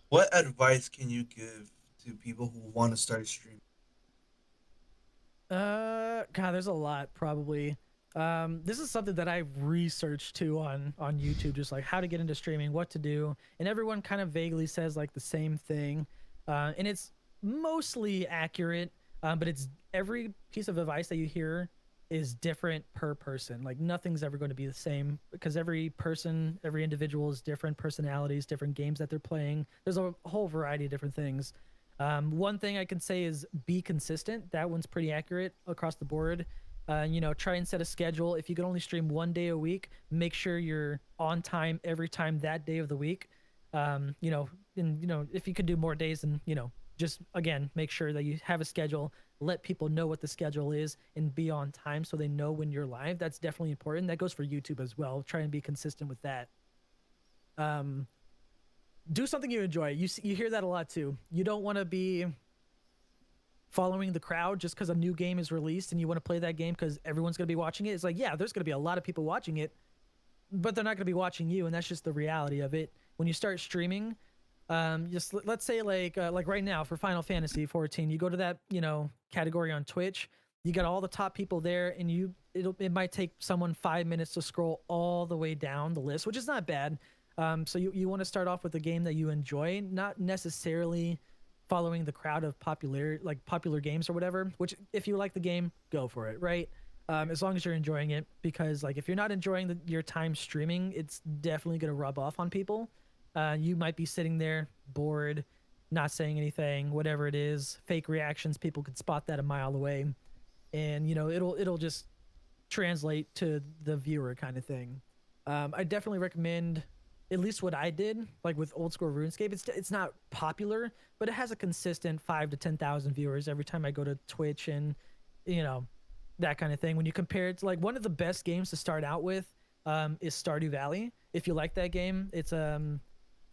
What advice can you give to people who want to start streaming? God, there's a lot probably. This is something that I've researched too on YouTube, just like how to get into streaming, what to do, and everyone kind of vaguely says like the same thing, and it's mostly accurate. But it's every piece of advice that you hear is different per person. Like nothing's ever going to be the same because every person, every individual is different personalities, different games that they're playing. There's a whole variety of different things. One thing I can say is be consistent. That one's pretty accurate across the board. Try and set a schedule. If you can only stream 1 day a week, make sure you're on time every time that day of the week. If you could do more days, and just again, make sure that you have a schedule. Let people know what the schedule is and be on time so they know when you're live. That's definitely important. That goes for YouTube as well. Try and be consistent with that. Um, do something you enjoy. You hear that a lot too. You don't want to be following the crowd just because a new game is released and you want to play that game because everyone's going to be watching it. It's like, yeah, there's going to be a lot of people watching it, but they're not going to be watching you, and that's just the reality of it. When you start streaming, just let's say like right now for Final Fantasy 14, you go to that category on Twitch, you got all the top people there, and it might take someone 5 minutes to scroll all the way down the list, which is not bad. So you want to start off with a game that you enjoy, not necessarily following the crowd of popular games or whatever. Which if you like the game, go for it, right? As long as you're enjoying it, because like if you're not enjoying your time streaming, it's definitely gonna rub off on people. You might be sitting there bored, not saying anything, whatever it is, fake reactions. People could spot that a mile away, and it'll just translate to the viewer kind of thing. I definitely recommend at least what I did, like with old school RuneScape. It's not popular, but it has a consistent 5 to 10,000 viewers every time I go to Twitch, and you know that kind of thing. When you compare it to like one of the best games to start out with, is Stardew Valley. If you like that game, it's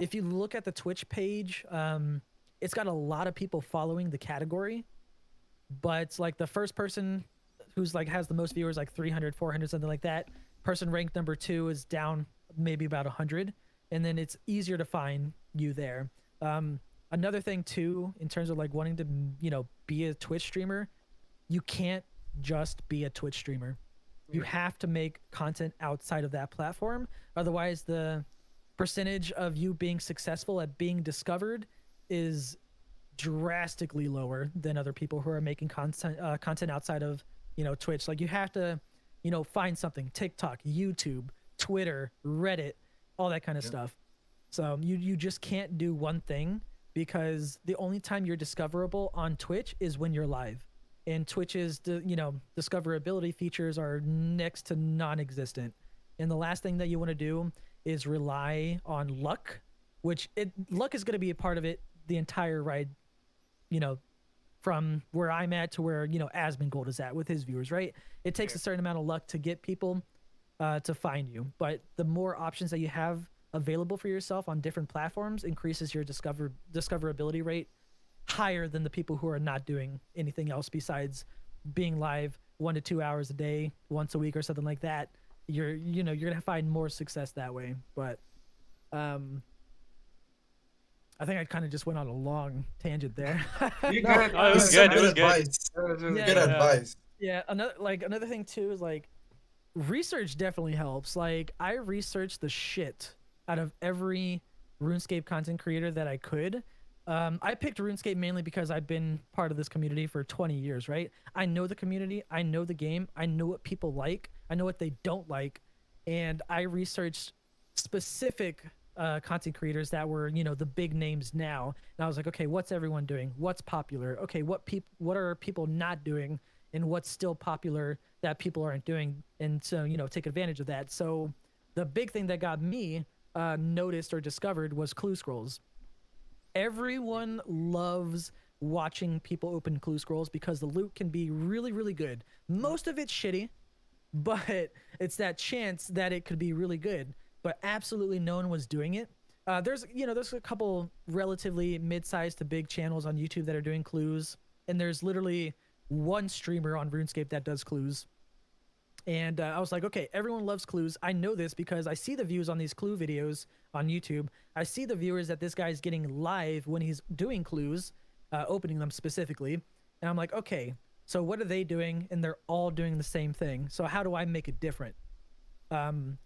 if you look at the Twitch page, it's got a lot of people following the category, but like the first person who's like has the most viewers, like 300, 400, something like that. Person ranked number two is down maybe about 100, and then it's easier to find you there. Another thing too, in terms of like wanting to be a Twitch streamer, you can't just be a Twitch streamer. You Right. have to make content outside of that platform. Otherwise, the percentage of you being successful at being discovered is drastically lower than other people who are making content outside of Twitch. Like you have to find something: TikTok, YouTube, Twitter, Reddit, all that kind of Yeah. stuff. So you just can't do one thing, because the only time you're discoverable on Twitch is when you're live. And Twitch's discoverability features are next to non-existent. And the last thing that you want to do is rely on luck, which luck is going to be a part of it the entire ride, you know, from where I'm at to where Asmongold is at with his viewers, right? It takes Yeah. a certain amount of luck to get people to find you, but the more options that you have available for yourself on different platforms increases your discoverability rate higher than the people who are not doing anything else besides being live 1 to 2 hours a day, once a week or something like that. You're gonna find more success that way. But um, I think I kind of just went on a long tangent there. You No, good? Oh, it this was is No, some good. It good was good. advice. that was Yeah, Good good. Yeah. advice. yeah. Another thing too is like research definitely helps. Like I researched the shit out of every RuneScape content creator that I could. I picked RuneScape mainly because I've been part of this community for 20 years, right? I know the community, I know the game, I know what people like, I know what they don't like, and I researched specific content creators that were, the big names now. And I was like, okay, what's everyone doing? What's popular? Okay, what are people not doing, and what's still popular that people aren't doing? And so, take advantage of that. So, the big thing that got me noticed or discovered was clue scrolls. Everyone loves watching people open clue scrolls because the loot can be really, really good. Most of it's shitty, but it's that chance that it could be really good. But absolutely no one was doing it. There's a couple relatively mid-sized to big channels on YouTube that are doing clues, and there's literally one streamer on RuneScape that does clues. And I was like, okay, everyone loves clues. I know this because I see the views on these clue videos on YouTube. I see the viewers that this guy's getting live when he's doing clues, opening them specifically. And I'm like, okay, so what are they doing? And they're all doing the same thing. So how do I make it different?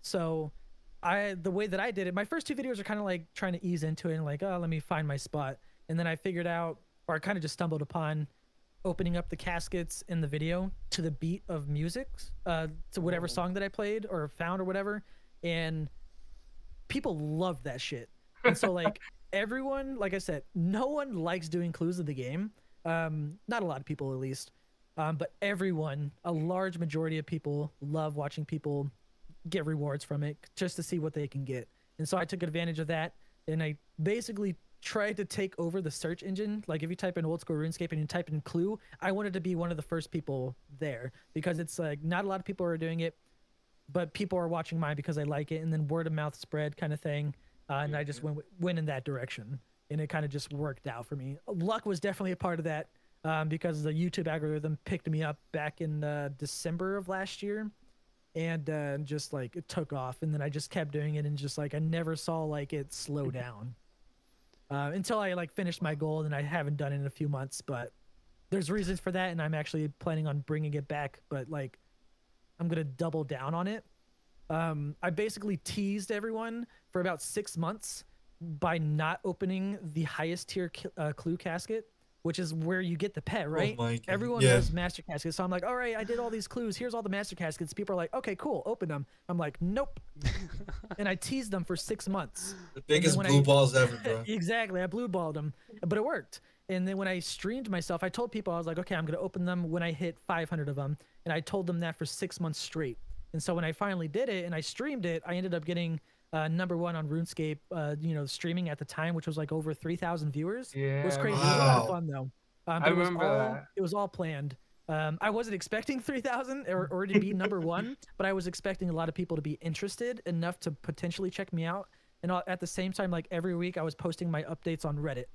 So the way that I did it, my first two videos are kind of like trying to ease into it and like, oh, let me find my spot. And then I figured out, or I kind of just stumbled upon opening up the caskets in the video to the beat of music, to whatever Whoa. song that I played or found or whatever. And people love that shit. And so like everyone, like I said, no one likes doing clues in the game. Not a lot of people at least. But everyone, a large majority of people love watching people get rewards from it just to see what they can get. And so I took advantage of that and I basically tried to take over the search engine. Like if you type in old school RuneScape and you type in clue, I wanted to be one of the first people there because it's like not a lot of people are doing it, but people are watching mine because I like it, and then word of mouth spread kind of thing. And I just went in that direction, and it kind of just worked out for me. Luck was definitely a part of that, because the YouTube algorithm picked me up back in December of last year, and just like it took off, and then I just kept doing it, and just like I never saw like it slow down until I like finished my goal, and I haven't done it in a few months, but there's reasons for that, and I'm actually planning on bringing it back, but like I'm gonna double down on it. I basically teased everyone for about 6 months by not opening the highest tier clue casket, which is where you get the pet, Oh right? my god. Everyone Yeah. loves master caskets. So I'm like, all right, I did all these clues. Here's all the master caskets. People are like, okay, cool, open them. I'm like, nope. And I teased them for 6 months. The And then biggest when blue I balls ever, bro. exactly, I blue balled them, but it worked. And then when I streamed myself, I told people I was like, okay, I'm gonna open them when I hit 500 of them, and I told them that for 6 months straight. And so when I finally did it and I streamed it, I ended up getting #1 on RuneScape. Streaming at the time, which was like over 3,000 viewers. It was Yeah, I crazy. It was a remember lot of that. Wow. fun though, I but remember that. it was all planned. I wasn't expecting 3,000 or to be #1, but I was expecting a lot of people to be interested enough to potentially check me out. And at the same time, like every week, I was posting my updates on Reddit,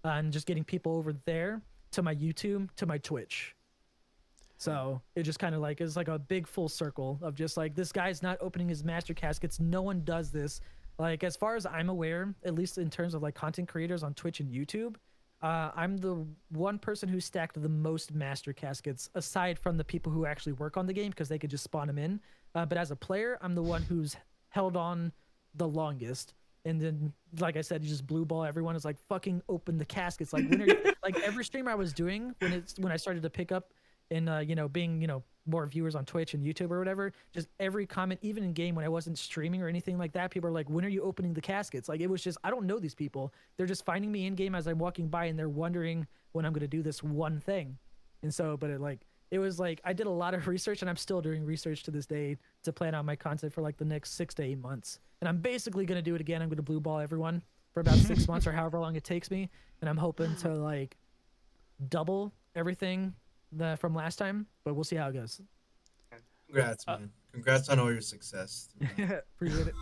and just getting people over there to my YouTube to my Twitch. So it just kind of like is like a big full circle of just like this guy's not opening his master caskets. No one does this. Like as far as I'm aware, at least in terms of like content creators on Twitch and YouTube, I'm the one person who stacked the most master caskets aside from the people who actually work on the game because they could just spawn them in. But as a player, I'm the one who's held on the longest. And then, like I said, you just blue ball. Everyone is like, "Fucking open the caskets!" Like when are you, like every stream I was doing when I started to pick up and being more viewers on Twitch and YouTube or whatever, just every comment, even in game when I wasn't streaming or anything like that, people are like, when are you opening the caskets? Like it was just, I don't know these people, they're just finding me in game as I'm walking by and they're wondering when I'm going to do this one thing. And so but it was like I did a lot of research, and I'm still doing research to this day to plan out my content for like the next 6 to 8 months, and I'm basically going to do it again. I'm going to blue ball everyone for about 6 months or however long it takes me, and I'm hoping to like double everything from last time, but we'll see how it goes. Congrats, Uh, man. Congrats on all your success. Appreciate it.